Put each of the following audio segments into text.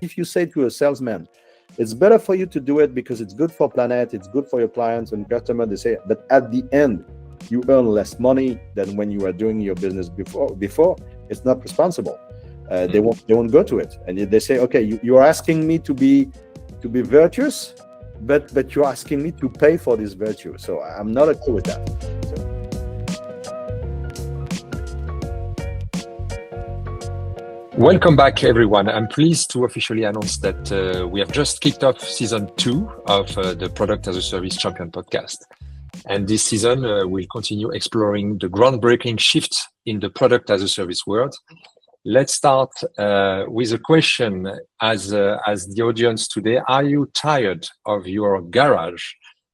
if you say to a salesman, it's better for you to do it because it's good for planet, it's good for your clients and customer, they say, but at the end, you earn less money than when you were doing your business before. It's not responsible. They won't go to it, and they say, okay, you are asking me to be virtuous, but you're asking me to pay for this virtue. So I'm not okay with that. Welcome back, everyone. I'm pleased to officially announce that we have just kicked off season 2 of the Product as a Service Champion podcast. And this season, we'll continue exploring the groundbreaking shift in the product as a service world. Let's start with a question as the audience today. Are you tired of your garage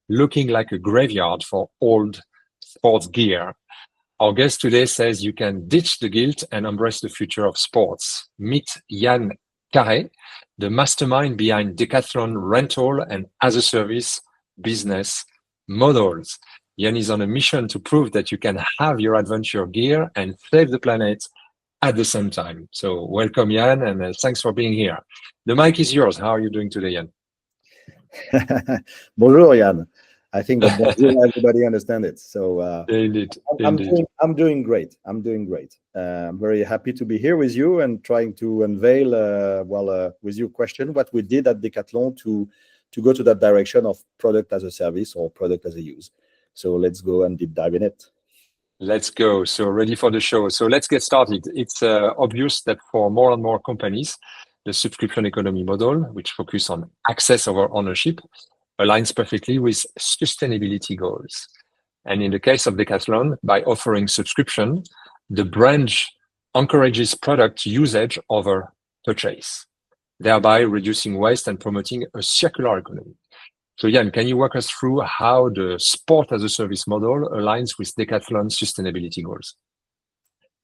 looking like a graveyard for old sports gear? Our guest today says you can ditch the guilt and embrace the future of sports. Meet Yann Carré, the mastermind behind Decathlon rental and as-a-service business models. Yann is on a mission to prove that you can have your adventure gear and save the planet at the same time. So welcome, Yann, and thanks for being here. The mic is yours. How are you doing today, Yann? Bonjour, Yann. I think that everybody understands it. So I'm doing great. I'm very happy to be here with you and trying to unveil, with your question, what we did at Decathlon to go to that direction of product as a service or product as a use. So let's go and deep dive in it. Let's go. So ready for the show. So let's get started. It's obvious that for more and more companies, the subscription economy model, which focus on access over ownership, aligns perfectly with sustainability goals. And in the case of Decathlon, by offering subscription, the brand encourages product usage over purchase, thereby reducing waste and promoting a circular economy. So Yann, can you walk us through how the sport as a service model aligns with Decathlon's sustainability goals?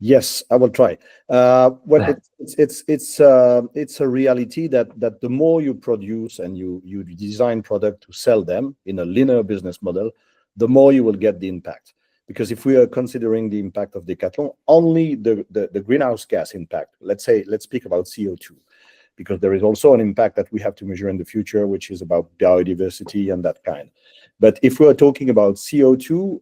Yes, I will try. It's a reality that the more you produce and you design product to sell them in a linear business model, the more you will get the impact. Because if we are considering the impact of Decathlon, only the greenhouse gas impact, let's speak about CO2, because there is also an impact that we have to measure in the future, which is about biodiversity and that kind. But if we're talking about CO2,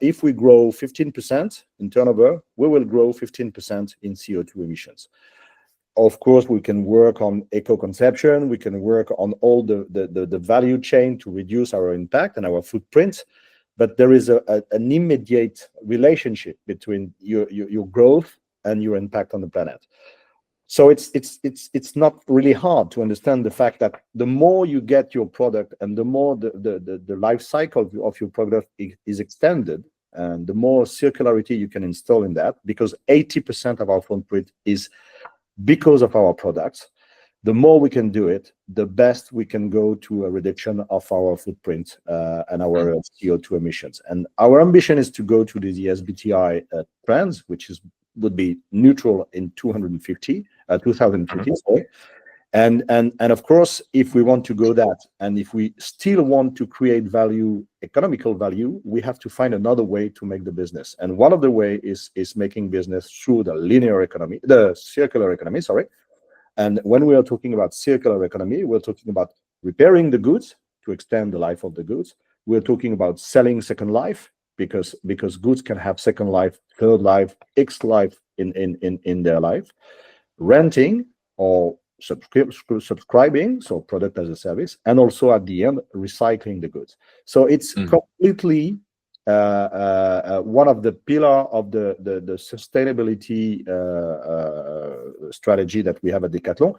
if we grow 15% in turnover, we will grow 15% in CO2 emissions. Of course, we can work on eco-conception, we can work on all the value chain to reduce our impact and our footprint, but there is an immediate relationship between your growth and your impact on the planet. So it's not really hard to understand the fact that the more you get your product and the more the life cycle of your product is extended, and the more circularity you can install in that, because 80% of our footprint is because of our products. The more we can do it, the best we can go to a reduction of our footprint and our CO2 emissions. And our ambition is to go to the SBTi trends, which would be neutral in 2050, sorry. And of course, if we want to go that, and if we still want to create value, economical value, we have to find another way to make the business. And one of the way is making business through the circular economy, sorry. And when we are talking about circular economy, we're talking about repairing the goods to extend the life of the goods. We're talking about selling second life, because goods can have second life, third life, X life in their life. Renting or subscribing, so product as a service, and also at the end, recycling the goods. So it's completely one of the pillar of the sustainability strategy that we have at Decathlon,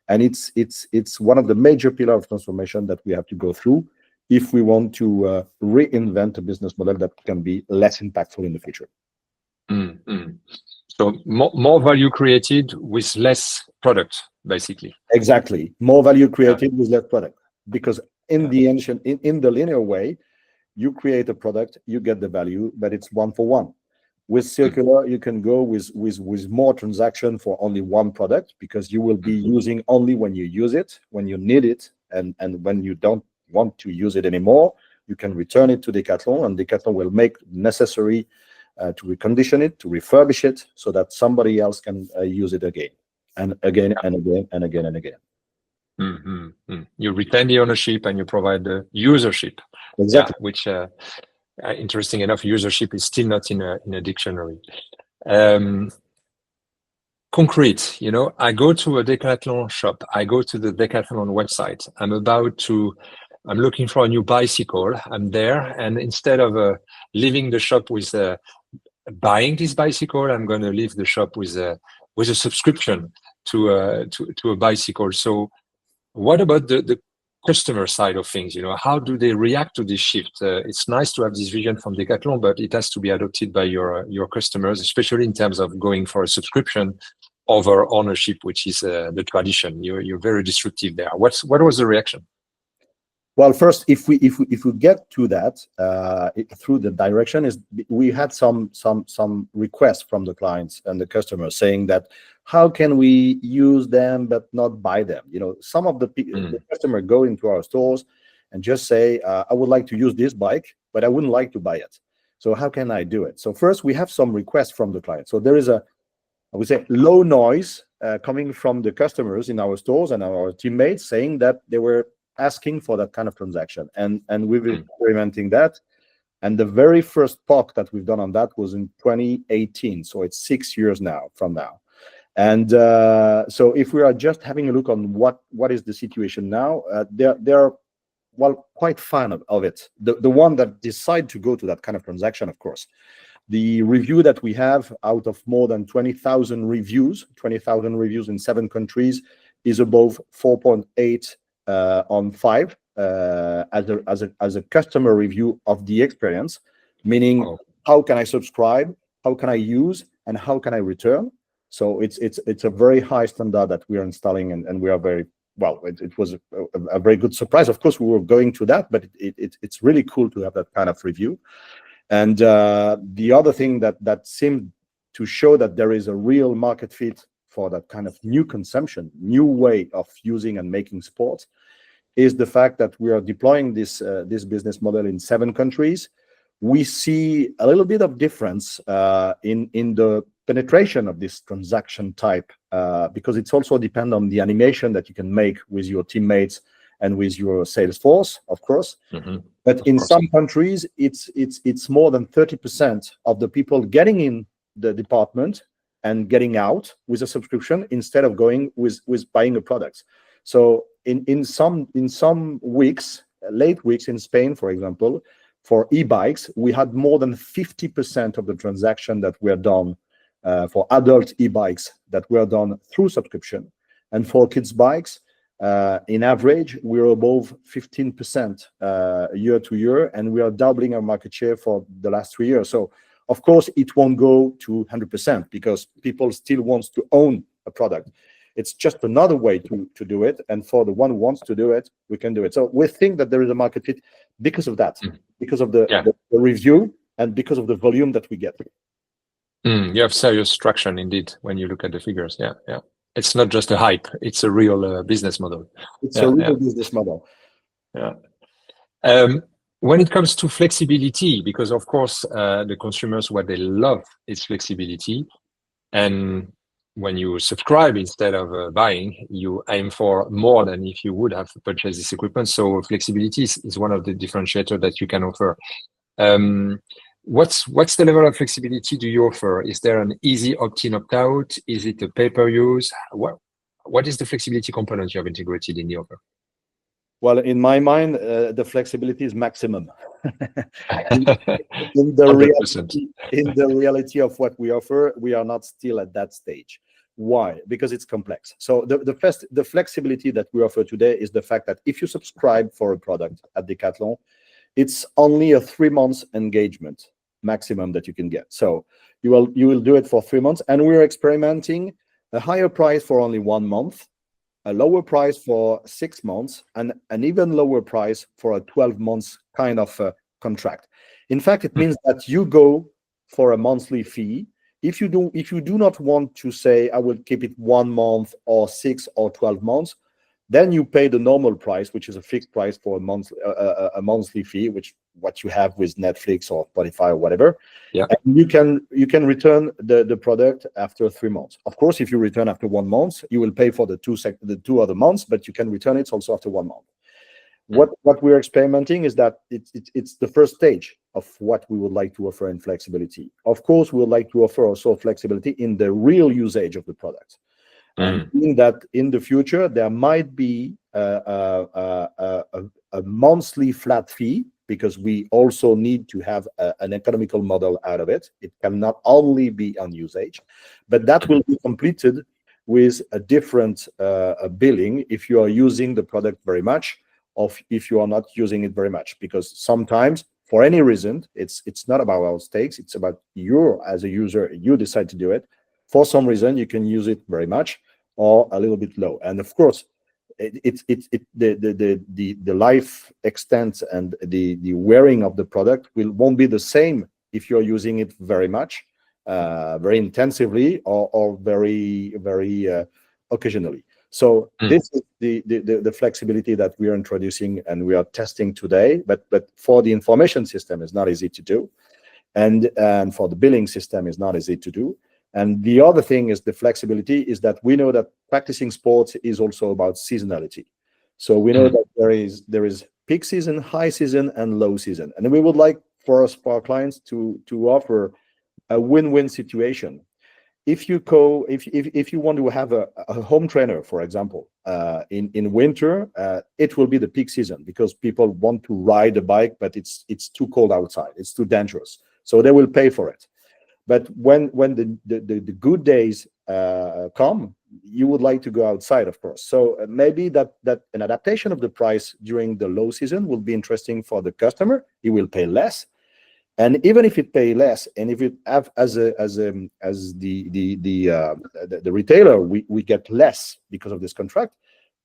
and it's one of the major pillar of transformation that we have to go through if we want to reinvent a business model that can be less impactful in the future. So more value created with less product, basically. Exactly, more value created with less product, because in the linear way, you create a product, you get the value, but it's one for one. With circular, you can go with more transaction for only one product, because you will be using only when you use it, when you need it, and when you don't want to use it anymore, you can return it to Decathlon, and Decathlon will make necessary to recondition it, to refurbish it, so that somebody else can use it again and again and again and again and again. You retain the ownership and you provide the usership. Exactly. Yeah, which interesting enough, usership is still not in a dictionary. Concrete, I go to a Decathlon shop, I go to the Decathlon website, I'm looking for a new bicycle, I'm there, and instead of leaving the shop with buying this bicycle, I'm going to leave the shop with a subscription to a bicycle. So what about the customer side of things? How do they react to this shift? It's nice to have this vision from Decathlon, but it has to be adopted by your customers, especially in terms of going for a subscription over ownership, which is the tradition. You're very disruptive there. What was the reaction? Well, first, if we get to that through the direction, is we had some requests from the clients and the customers saying that how can we use them but not buy them? Some of the customer go into our stores and just say, I would like to use this bike, but I wouldn't like to buy it. So how can I do it? So first, we have some requests from the client. So there is I would say, low noise coming from the customers in our stores and our teammates saying that they were asking for that kind of transaction, and we've been experimenting that. And the very first POC that we've done on that was in 2018, so it's 6 years now from now. And so if we are just having a look on what is the situation now, they're quite fan of it. The one that decide to go to that kind of transaction, of course. The review that we have out of more than 20,000 reviews in 7 countries is above 4.8 on 5 as a customer review of the experience, meaning how can I subscribe, how can I use, and how can I return. So it's a very high standard that we are installing, and we are very well. It was a very good surprise. Of course, we were going to that, but it's really cool to have that kind of review. And the other thing that seemed to show that there is a real market fit for that kind of new consumption, new way of using and making sports, is the fact that we are deploying this business model in 7 countries. We see a little bit of difference in the penetration of this transaction type because it's also depend on the animation that you can make with your teammates and with your sales force, of course. But in some countries, it's more than 30% of the people getting in the department and getting out with a subscription instead of going with buying a product. So in some weeks, late weeks in Spain, for example, for e-bikes, we had more than 50% of the transaction that were done for adult e-bikes that were done through subscription. And for kids' bikes, in average, we're above 15% year to year, and we are doubling our market share for the last 3 years. So, of course, it won't go to 100% because people still want to own a product. It's just another way to do it. And for the one who wants to do it, we can do it. So we think that there is a market fit because of that, because of the review and because of the volume that we get. You have serious traction indeed when you look at the figures. Yeah. It's not just a hype; it's a real business model. It's a real business model. Yeah. When it comes to flexibility, because of course the consumers, what they love is flexibility, and when you subscribe instead of buying, you aim for more than if you would have purchased this equipment. So flexibility is one of the differentiators that you can offer. What's the level of flexibility do you offer? Is there an easy opt-in, opt-out? Is it a pay-per-use? What is the flexibility component you have integrated in the offer? Well, in my mind, the flexibility is maximum. in the reality of what we offer, we are not still at that stage. Why? Because it's complex. So the flexibility that we offer today is the fact that if you subscribe for a product at Decathlon, it's only a 3 months engagement maximum that you can get. So you will do it for 3 months, and we're experimenting a higher price for only 1 month, a lower price for 6 months, and an even lower price for a 12 months kind of contract. In fact, it means that you go for a monthly fee. If you do not want to say, I will keep it 1 month or 6 or 12 months, Then you pay the normal price, which is a fixed price for a monthly fee, which what you have with Netflix or Spotify or whatever. Yeah. And you can return the product after 3 months. Of course, if you return after 1 month, you will pay for the two other months, but you can return it also after 1 month. What we're experimenting is that it's the first stage of what we would like to offer in flexibility. Of course, we would like to offer also flexibility in the real usage of the product. And in that, in the future, there might be a monthly flat fee, because we also need to have an economical model out of it. It cannot only be on usage, but that will be completed with a different billing if you are using the product very much, or if you are not using it very much. Because sometimes, for any reason, it's not about our stakes, it's about you as a user, you decide to do it. For some reason, you can use it very much or a little bit low. And of course, the life extent and the wearing of the product won't be the same if you're using it very much, very intensively, or very occasionally. So this is the flexibility that we are introducing and we are testing today. But for the information system, it's not easy to do, and for the billing system, is not easy to do. And the other thing is the flexibility is that we know that practicing sports is also about seasonality. So we know that there is peak season, high season, and low season. And we would like for our clients to offer a win-win situation. If you want to have a home trainer, for example, in winter, it will be the peak season because people want to ride a bike, but it's too cold outside, it's too dangerous, so they will pay for it. But when the good days come, you would like to go outside, of course. So maybe that an adaptation of the price during the low season will be interesting for the customer. He will pay less, and even if it pay less, and if it have as the retailer, we get less because of this contract,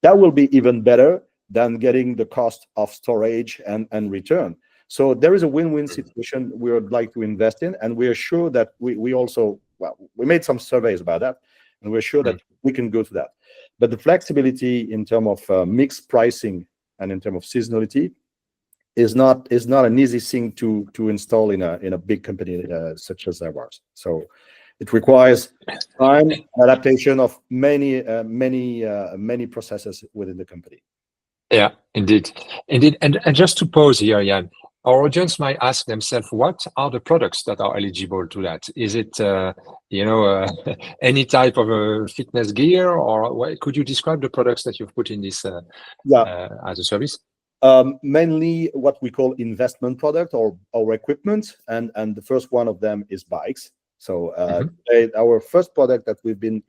that will be even better than getting the cost of storage and return. So there is a win-win situation we would like to invest in, and we are sure that we also, well, we made some surveys about that, and we're sure that we can go to that. But the flexibility in terms of mixed pricing and in terms of seasonality is not an easy thing to install in a big company such as ours. So it requires time, adaptation of many processes within the company. Yeah, indeed. And just to pause here, Yann, our audience might ask themselves, what are the products that are eligible to that? Is it, any type of fitness gear, or could you describe the products that you've put in this as a service? Mainly what we call investment product or equipment, and the first one of them is bikes. So our first product that we've been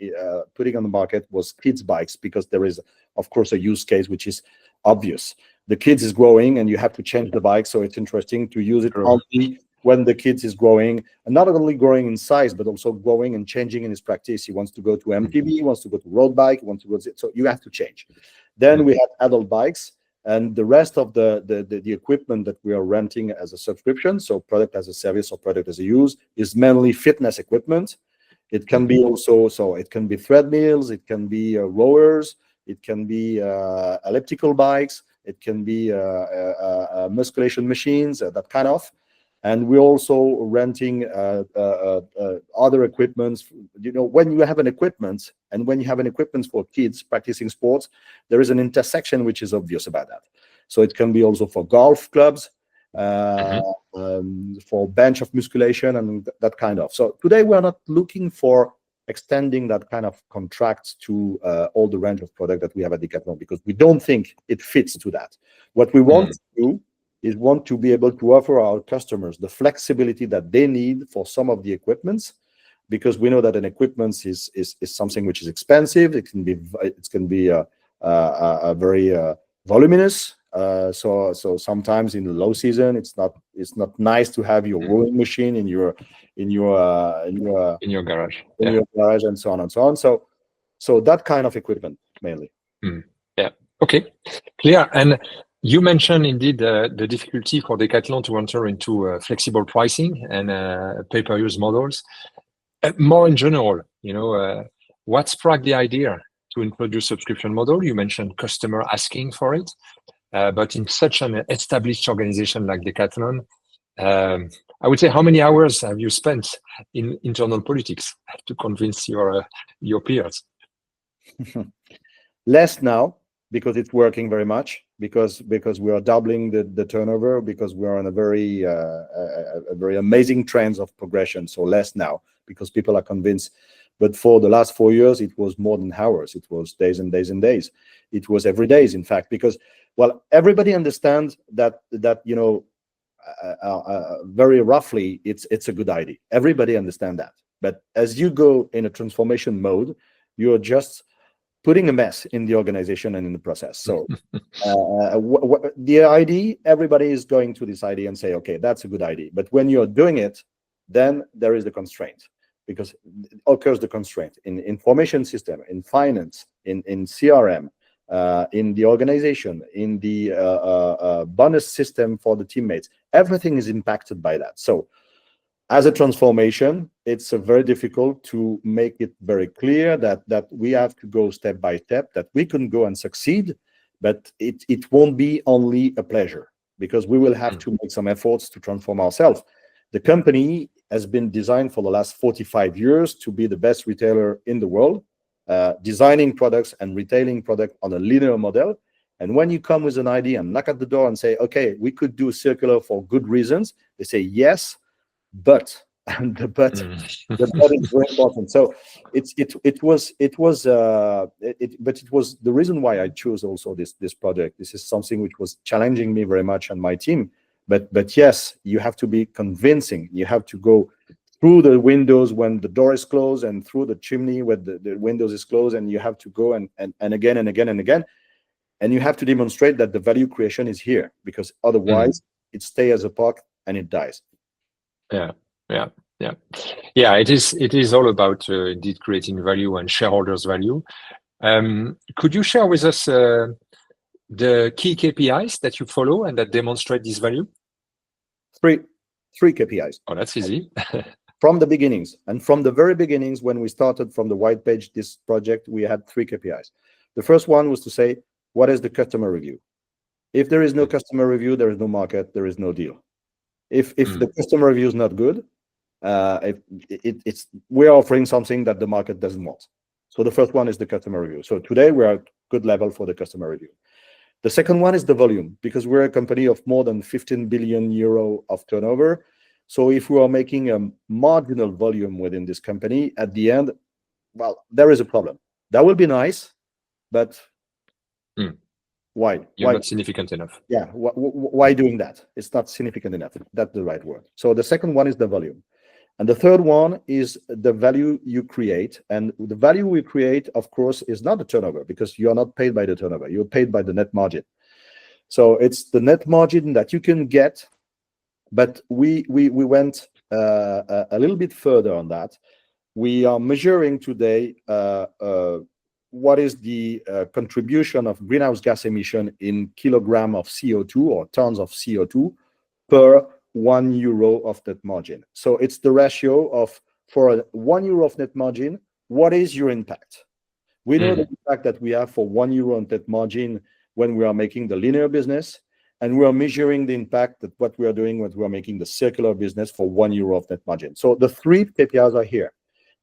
putting on the market was kids bikes, because there is, of course, a use case which is obvious. The kids is growing and you have to change the bike, so it's interesting to use it only when the kids is growing, and not only growing in size but also growing and changing in his practice. He wants to go to MTB, he wants to go to road bike, he wants to go to, so you have to change. Then we had adult bikes, and the rest of the equipment that we are renting as a subscription, so product as a service or product as a use, is mainly fitness equipment. It can be also, so it can be treadmills, it can be rowers, it can be elliptical bikes, it can be musculation machines, that kind of. And we're also renting other equipments. You know, when you have an equipment, and when you have an equipment for kids practicing sports, there is an intersection which is obvious about that. So it can be also for golf clubs, for bench of musculation and that kind of. So today we are not looking for extending that kind of contract to all the range of product that we have at Decathlon, because we don't think it fits to that. What we want to do is want to be able to offer our customers the flexibility that they need for some of the equipments, because we know that an equipment is something which is expensive. It can be very voluminous. So sometimes in the low season, it's not nice to have your rowing machine in your garage, your garage, and so on and so on. So that kind of equipment mainly. Yeah. Okay. Clear. And you mentioned indeed the difficulty for Decathlon to enter into flexible pricing and pay-per-use models. More in general, what sparked the idea to introduce subscription model. You mentioned customer asking for it, but in such an established organization like Decathlon, I would say, how many hours have you spent in internal politics to convince your peers? Less now, because it's working very much, because we are doubling the turnover, because we are on a very amazing trends of progression. So less now, because people are convinced. But for the last 4 years, it was more than hours. It was days and days and days. It was every day, in fact, because, well, everybody understands that very roughly, it's a good idea. Everybody understands that. But as you go in a transformation mode, you're just putting a mess in the organization and in the process. So the idea, everybody is going to this idea and say, okay, that's a good idea. But when you're doing it, then there is the constraint, because occurs the constraint in information system, in finance, in CRM, in the organization, in the bonus system for the teammates. Everything is impacted by that. So as a transformation, it's very difficult to make it very clear that we have to go step by step, that we can go and succeed, but it won't be only a pleasure, because we will have to make some efforts to transform ourselves. The company has been designed for the last 45 years to be the best retailer in the world, designing products and retailing product on a linear model. And when you come with an idea and knock at the door and say, okay, we could do circular for good reasons, they say yes, but the but is very important. So it was the reason why I chose also this project. This is something which was challenging me very much and my team. But yes, you have to be convincing. You have to go through the windows when the door is closed, and through the chimney when the windows is closed, and you have to go and again and again and again, and you have to demonstrate that the value creation is here, because otherwise it stays as a POC and it dies. Yeah. It is all about indeed creating value and shareholders' value. Could you share with us the key KPIs that you follow and that demonstrate this value? Three KPIs. Oh, that's easy. From the beginnings, and from the very beginnings, when we started from the white page, this project, we had 3 KPIs. The first one was to say, what is the customer review? If there is no customer review, there is no market, there is no deal. If the customer review is not good, we're offering something that the market doesn't want. So the first one is the customer review. So today we are at good level for the customer review. The second one is the volume, because we're a company of more than 15 billion euro of turnover. So if we are making a marginal volume within this company, at the end, well, there is a problem. That will be nice, but why? You're not significant enough. Yeah, why doing that? It's not significant enough. That's the right word. So the second one is the volume. And the third one is the value you create. And the value we create, of course, is not the turnover, because you are not paid by the turnover. You're paid by the net margin. So it's the net margin that you can get. But we went a little bit further on that. We are measuring today what is the contribution of greenhouse gas emission in kilogram of CO2 or tons of CO2 per €1 of net margin. So it's the ratio of, for €1 of net margin, what is your impact? We know the impact that we have for €1 on net margin when we are making the linear business, and we are measuring the impact that what we are doing when we are making the circular business for €1 of net margin. So the 3 KPIs are here.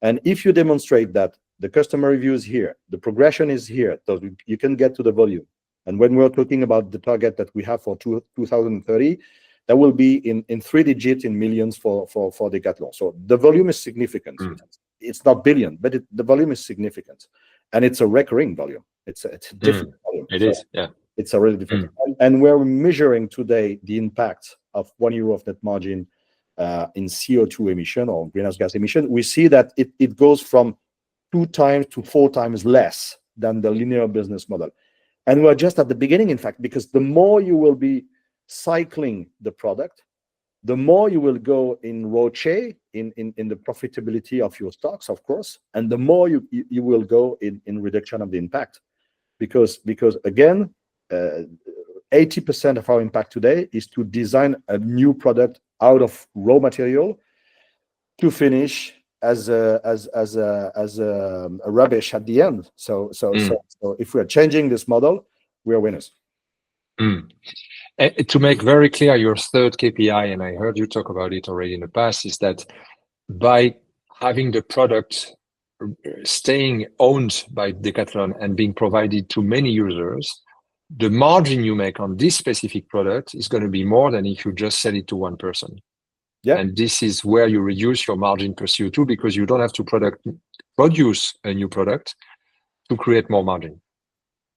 And if you demonstrate that the customer review is here, the progression is here, so you can get to the volume. And when we're talking about the target that we have for 2030, that will be in 3 digits in millions for Decathlon. So the volume is significant. It's not billion, but the volume is significant. And it's a recurring volume. It's a different volume. It is, yeah. It's a really different. And we're measuring today the impact of €1 of net margin in CO2 emission or greenhouse gas emission. We see that it goes from 2 times to 4 times less than the linear business model. And we're just at the beginning, in fact, because the more you will be cycling the product, the more you will go in ROCE, in the profitability of your stocks, of course, and the more you will go in reduction of the impact. Because again, 80% of our impact today is to design a new product out of raw material to finish a rubbish at the end. So if we are changing this model, we are winners. To make very clear your third KPI, and I heard you talk about it already in the past, is that by having the product staying owned by Decathlon and being provided to many users, the margin you make on this specific product is going to be more than if you just sell it to one person. Yeah. And this is where you reduce your margin per CO2 because you don't have to produce a new product to create more margin.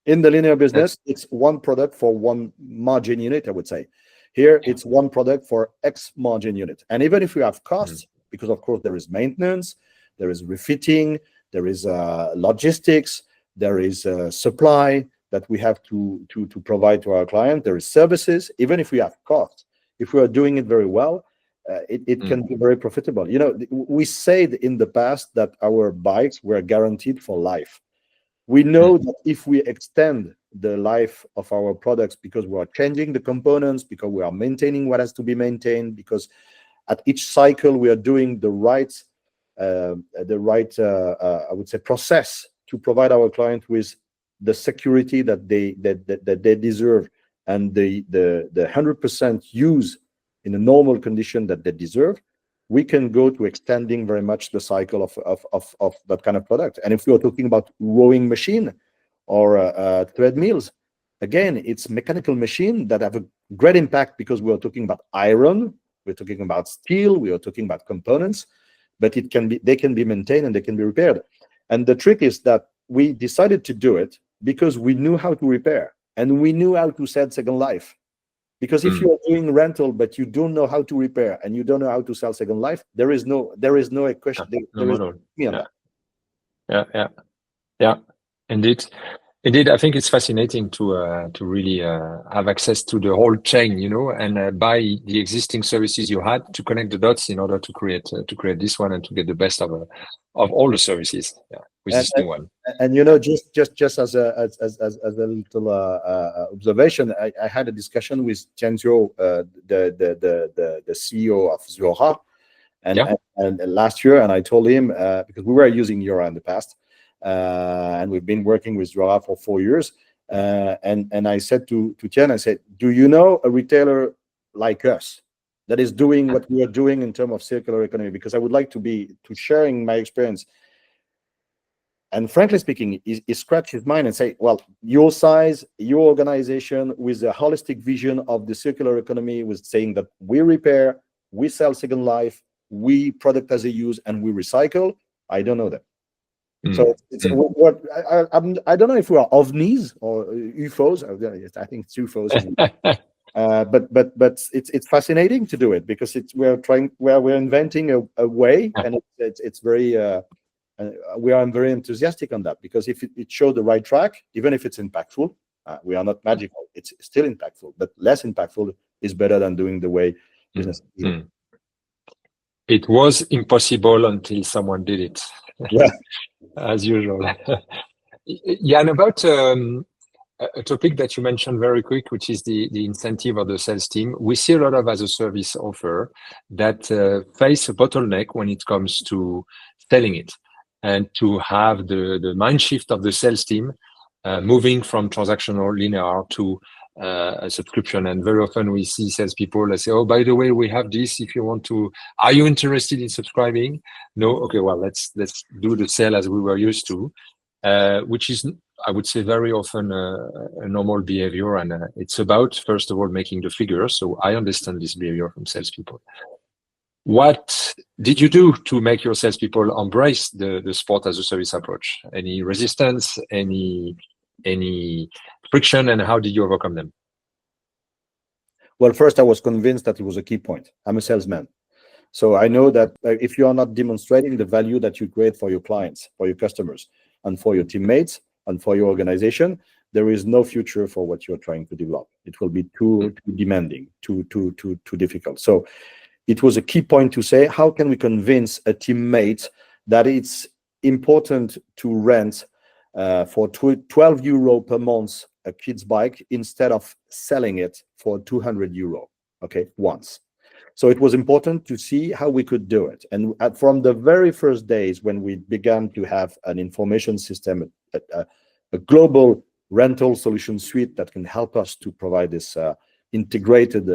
In the linear business, it's one product for one margin unit, I would say. Here, it's one product for X margin unit. And even if you have costs, because of course there is maintenance, there is refitting, there is logistics, there is supply that we have to provide to our client, there is services. Even if we have costs, if we are doing it very well, it can be very profitable. You know, we said in the past that our bikes were guaranteed for life. We know that if we extend the life of our products because we are changing the components, because we are maintaining what has to be maintained, because at each cycle we are doing the right I would say process to provide our client with the security that they deserve and the 100% use in a normal condition that they deserve, we can go to extending very much the cycle of that kind of product. And if we are talking about rowing machine or treadmills, again, it's mechanical machine that have a great impact because we are talking about iron, we're talking about steel, we are talking about components, but they can be maintained and they can be repaired. And the trick is that we decided to do it because we knew how to repair and we knew how to sell second life. Because if you are doing rental but you don't know how to repair and you don't know how to sell second life, there is no question. Yeah. Indeed, I think it's fascinating to really have access to the whole chain, you know, and buy the existing services you had to connect the dots in order to create this one and to get the best of all the services. Yeah, with this new one. And you know, just as a little observation, I had a discussion with Tianzio, the CEO of Zora, and last year, and I told him because we were using Zora in the past. And we've been working with Zora for 4 years. And I said to Tian, I said, do you know a retailer like us that is doing what we are doing in terms of circular economy? Because I would like to sharing my experience. And frankly speaking, he scratched his mind and say, well, your size, your organization with a holistic vision of the circular economy was saying that we repair, we sell second life, we product as a use, and we recycle. I don't know that. So I don't know if we are ovnis or UFOs. I think it's UFOs. But it's fascinating to do it because we're inventing a way, and it's very we are very enthusiastic on that because if it shows the right track, even if it's impactful, we are not magical. It's still impactful, but less impactful is better than doing the way business. It was impossible until someone did it. Yeah. As usual. Yann, about a topic that you mentioned very quick, which is the incentive of the sales team. We see a lot of as a service offer that face a bottleneck when it comes to selling it, and to have the mind shift of the sales team moving from transactional linear to a subscription. And very often we see salespeople that say, oh, by the way, we have this, if you want to, are you interested in subscribing? No. Okay, well, let's do the sale as we were used to, which is, I would say, very often a normal behavior. And it's about, first of all, making the figures. So I understand this behavior from salespeople. What did you do to make your salespeople embrace the sport as a service approach? Any resistance, any friction, and how did you overcome them? Well, first, I was convinced that it was a key point. I'm a salesman. So I know that if you are not demonstrating the value that you create for your clients, for your customers, and for your teammates, and for your organization, there is no future for what you're trying to develop. It will be too demanding, too difficult. So it was a key point to say, how can we convince a teammate that it's important to rent for 12 euro per month a kid's bike instead of selling it for 200 euro, okay, once. So it was important to see how we could do it. And from the very first days when we began to have an information system, a global rental solution suite that can help us to provide this integrated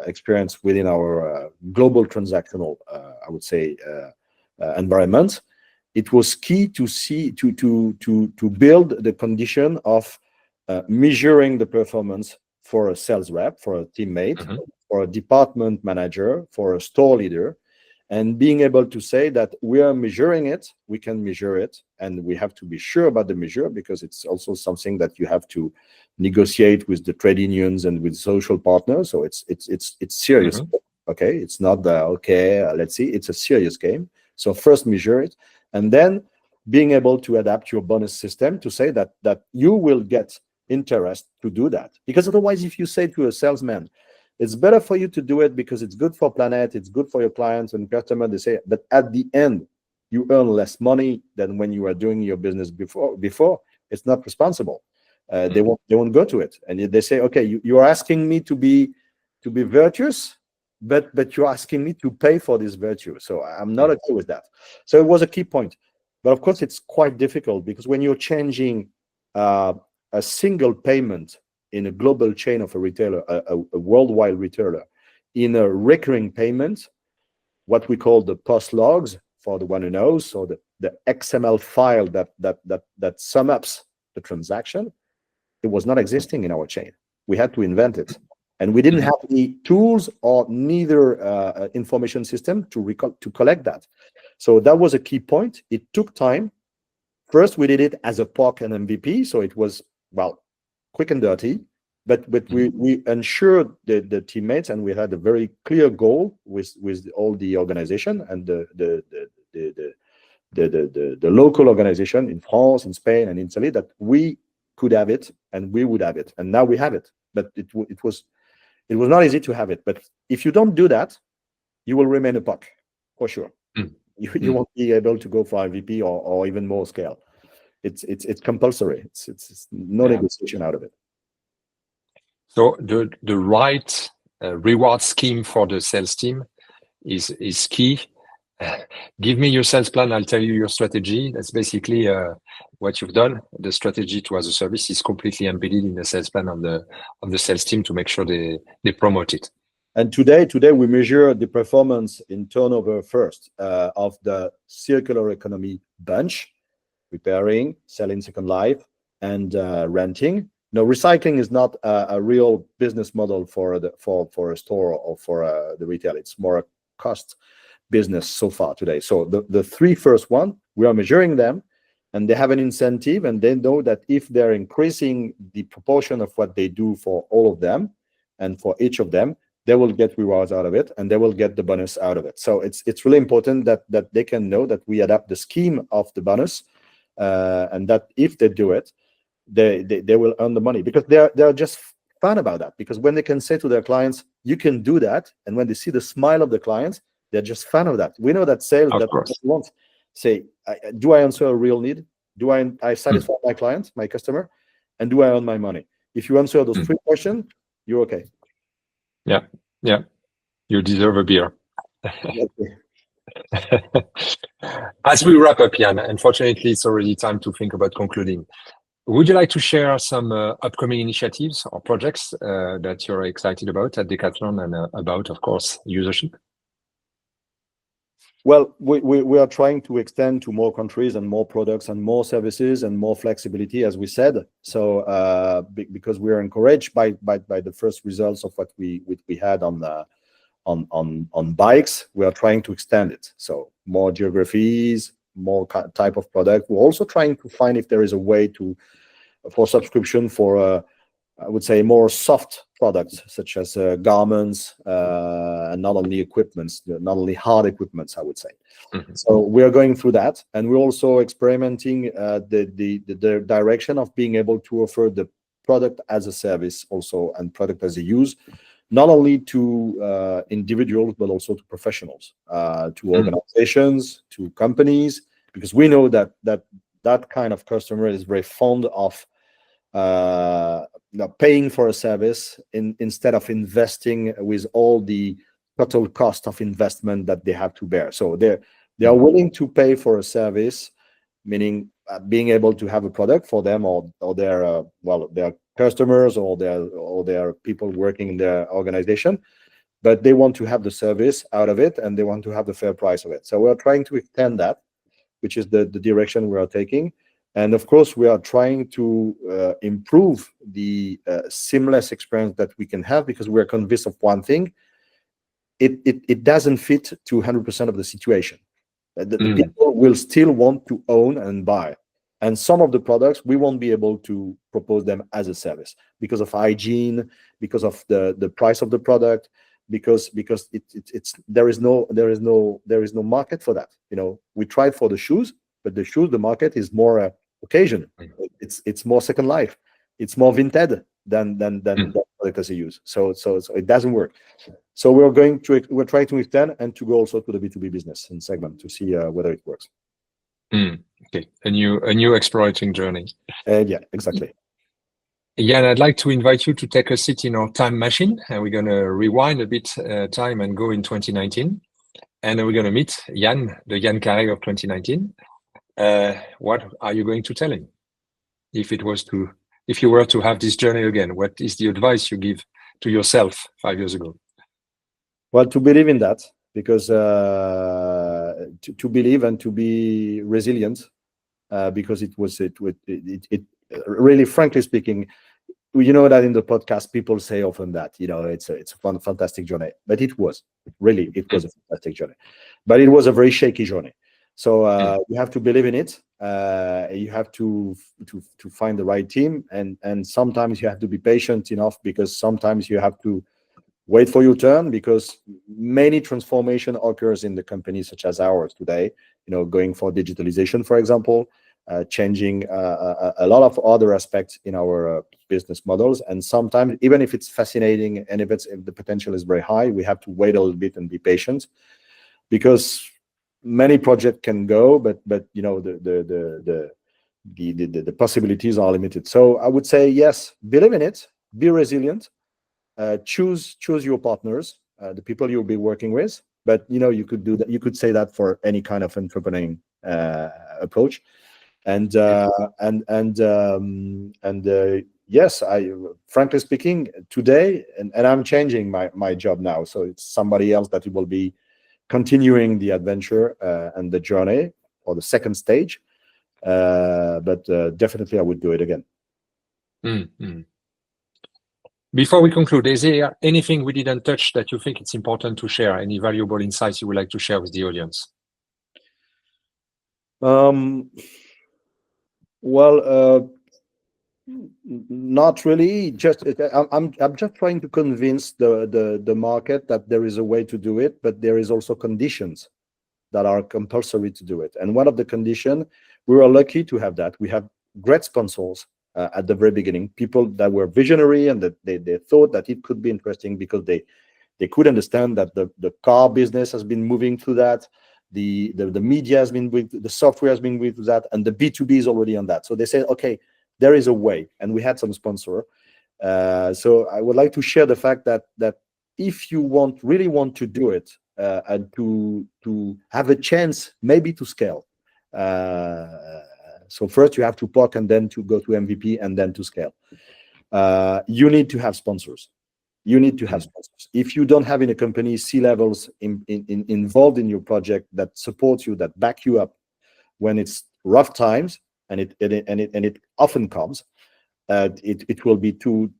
experience within our global transactional, I would say, environment, it was key to see to build the condition of measuring the performance for a sales rep, for a teammate, for a department manager, for a store leader, and being able to say that we are measuring it, we can measure it, and we have to be sure about the measure, because it's also something that you have to negotiate with the trade unions and with social partners. So it's serious. Okay, it's not the okay, let's see, it's a serious game. So first measure it, and then being able to adapt your bonus system to say that you will get interest to do that. Because otherwise, if you say to a salesman, it's better for you to do it because it's good for planet, it's good for your clients and customer, they say, but at the end, you earn less money than when you were doing your business before. It's not responsible. They won't go to it. And they say, okay, you are asking me to be virtuous, but you're asking me to pay for this virtue. So I'm not okay with that. So it was a key point. But of course, it's quite difficult, because when you're changing a single payment in a global chain of a retailer, a worldwide retailer, in a recurring payment, what we call the post logs, for the one who knows, so the XML file that sum up the transaction, it was not existing in our chain. We had to invent it. And we didn't have any tools or neither information system to collect that. So that was a key point. It took time. First, we did it as a POC and MVP. So it was, well, quick and dirty, but we ensured the teammates, and we had a very clear goal with all the organization and the local organization in France, in Spain, and in Italy, that we could have it and we would have it. And now we have it. But it was not easy to have it. But if you don't do that, you will remain a POC, for sure. You won't be able to go for MVP or even more scale. It's compulsory. It's no negotiation out of it. So the right reward scheme for the sales team is key. Give me your sales plan, I'll tell you your strategy. That's basically what you've done. The strategy to as a service is completely embedded in the sales plan of the sales team to make sure they promote it. And today we measure the performance in turnover first of the circular economy bunch, repairing, selling second life, and renting. No, recycling is not a real business model for a store or for the retail. It's more a cost business so far today. So the three first one, we are measuring them, and they have an incentive, and they know that if they're increasing the proportion of what they do for all of them and for each of them, they will get rewards out of it, and they will get the bonus out of it. So it's really important that they can know that we adapt the scheme of the bonus, and that if they do it, they will earn the money, because they're just fun about that. Because when they can say to their clients, you can do that, and when they see the smile of the clients, they're just fan of that. We know that sales, that wants say, do I answer a real need? Do I satisfy my client, my customer, and do I earn my money? If you answer those three questions, you're okay. Yeah. You deserve a beer. As we wrap up, Yann, unfortunately, it's already time to think about concluding. Would you like to share some upcoming initiatives or projects that you're excited about at Decathlon, and about, of course, usership? Well, we are trying to extend to more countries and more products and more services and more flexibility, as we said. So because we are encouraged by the first results of what we had on bikes, we are trying to extend it. So more geographies, more type of product. We're also trying to find if there is a way for subscription for I would say more soft products, such as garments, and not only equipments, not only hard equipments, I would say. So we are going through that, and we're also experimenting the direction of being able to offer the product as a service also, and product as a use, not only to individuals, but also to professionals, to organizations, to companies, because we know that kind of customer is very fond of paying for a service instead of investing with all the total cost of investment that they have to bear. So they are willing to pay for a service, meaning being able to have a product for them or their their customers or their people working in their organization, but they want to have the service out of it and they want to have the fair price of it. So we're trying to extend that, which is the direction we are taking. And of course, we are trying to improve the seamless experience that we can have, because we're convinced of one thing: it doesn't fit to 100% of the situation. The people will still want to own and buy. And some of the products we won't be able to propose them as a service because of hygiene, because of the price of the product, because there is no market for that. You know, we tried for the shoes, but the market is more occasion. It's more second life. It's more vintage than product as a use. So it doesn't work. So we're trying to extend and to go also to the B2B business and segment to see whether it works. Okay, a new exploring journey. Yeah, exactly. Yann, I'd like to invite you to take a seat in our time machine, and we're going to rewind a bit time and go in 2019, and we're going to meet Yann, the Yann Carré of 2019. What are you going to tell him if you were to have this journey again? What is the advice you give to yourself 5 years ago? Well, to believe in that, because to believe and to be resilient, because it really, frankly speaking, you know that in the podcast people say often that, you know, it's a fantastic journey, but it was a fantastic journey, but it was a very shaky journey. So you have to believe in it. You have to find the right team, and sometimes you have to be patient enough, because sometimes you have to wait for your turn, because many transformation occurs in the companies such as ours today, you know, going for digitalization, for example, changing a lot of other aspects in our business models. And sometimes, even if it's fascinating and if the potential is very high, we have to wait a little bit and be patient, because many projects can go, but you know, the possibilities are limited. So I would say, yes, believe in it, be resilient. Choose your partners, the people you'll be working with. But you know, you could do that. You could say that for any kind of entrepreneuring approach. And yes, frankly speaking, today, and I'm changing my job now, so it's somebody else that will be continuing the adventure and the journey, or the second stage. But definitely, I would do it again. Before we conclude, is there anything we didn't touch that you think it's important to share? Any valuable insights you would like to share with the audience? Well, not really. I'm just trying to convince the market that there is a way to do it, but there is also conditions that are compulsory to do it. And one of the conditions, we were lucky to have that. We have great sponsors at the very beginning, people that were visionary and that they thought that it could be interesting, because they could understand that the car business has been moving through that, the media has been with, the software has been with that, and the B2B is already on that. So they said, okay, there is a way, and we had some sponsor. So I would like to share the fact that if you really want to do it, and to have a chance maybe to scale. So first you have to POC, and then to go to MVP, and then to scale. You need to have sponsors. You need to have sponsors. If you don't have in a company C-levels involved in your project that supports you, that back you up when it's rough times, and it often comes, it will be too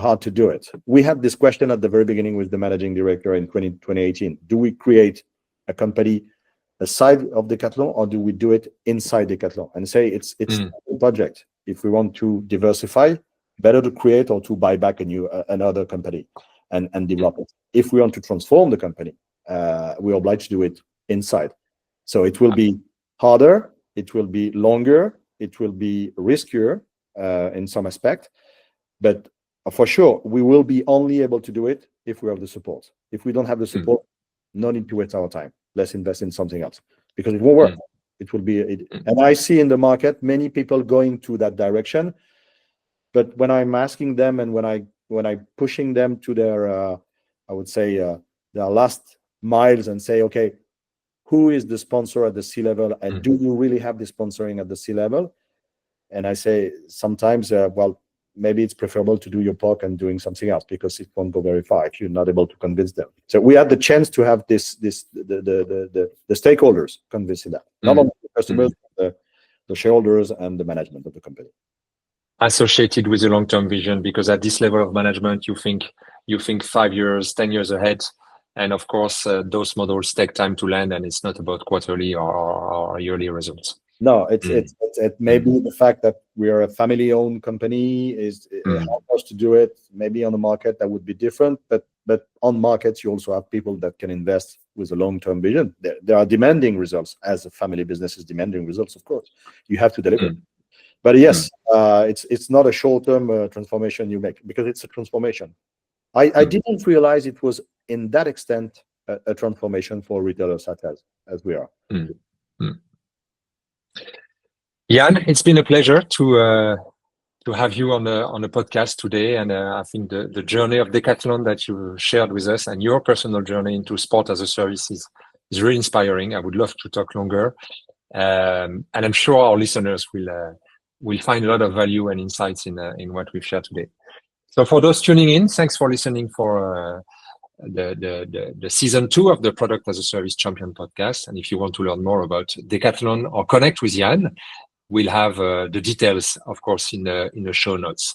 hard to do it. We had this question at the very beginning with the managing director in 2018. Do we create a company aside of Decathlon, or do we do it inside Decathlon? And say it's a project. If we want to diversify, better to create or to buy back another company and develop it. If we want to transform the company, we're obliged to do it inside. So it will be harder, it will be longer, it will be riskier in some aspect, but for sure we will be only able to do it if we have the support. If we don't have the support, no need to waste our time. Let's invest in something else, because it won't work. It will be and I see in the market many people going to that direction, but when I'm asking them and when I pushing them to their I would say their last miles and say, okay, who is the sponsor at the C-level, and do you really have the sponsoring at the C-level? And I say sometimes, well, maybe it's preferable to do your POC and doing something else, because it won't go very far if you're not able to convince them. So we had the chance to have the stakeholders convincing that, not only the customers, but the shareholders and the management of the company. Associated with a long-term vision, because at this level of management, you think 5 years, 10 years ahead. And of course, those models take time to land, and it's not about quarterly or yearly results. No, it's maybe the fact that we are a family-owned company is help us to do it. Maybe on the market that would be different, but on markets you also have people that can invest with a long-term vision. There are demanding results, as a family business is demanding results. Of course, you have to deliver. But yes, it's not a short-term transformation you make, because it's a transformation. I didn't realize it was in that extent a transformation for retailers such as we are. Yann, it's been a pleasure to have you on the podcast today, and I think the journey of Decathlon that you shared with us, and your personal journey into sport as a service is really inspiring. I would love to talk longer, and I'm sure our listeners will find a lot of value and insights in what we've shared today. So for those tuning in, thanks for listening for the season 2 of the Product as a Service Champion podcast. And if you want to learn more about Decathlon or connect with Yann, we'll have the details, of course, in the show notes.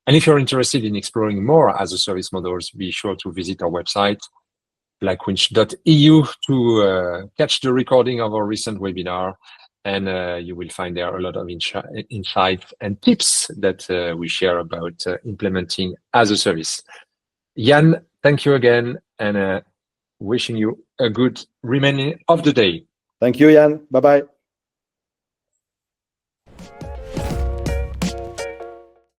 And if you're interested in exploring more as a service models, be sure to visit our website, blackwinch.eu, to catch the recording of our recent webinar. And you will find there a lot of insights and tips that we share about implementing as a service. Yann, thank you again, and wishing you a good remaining of the day. Thank you, Yann. Bye-bye.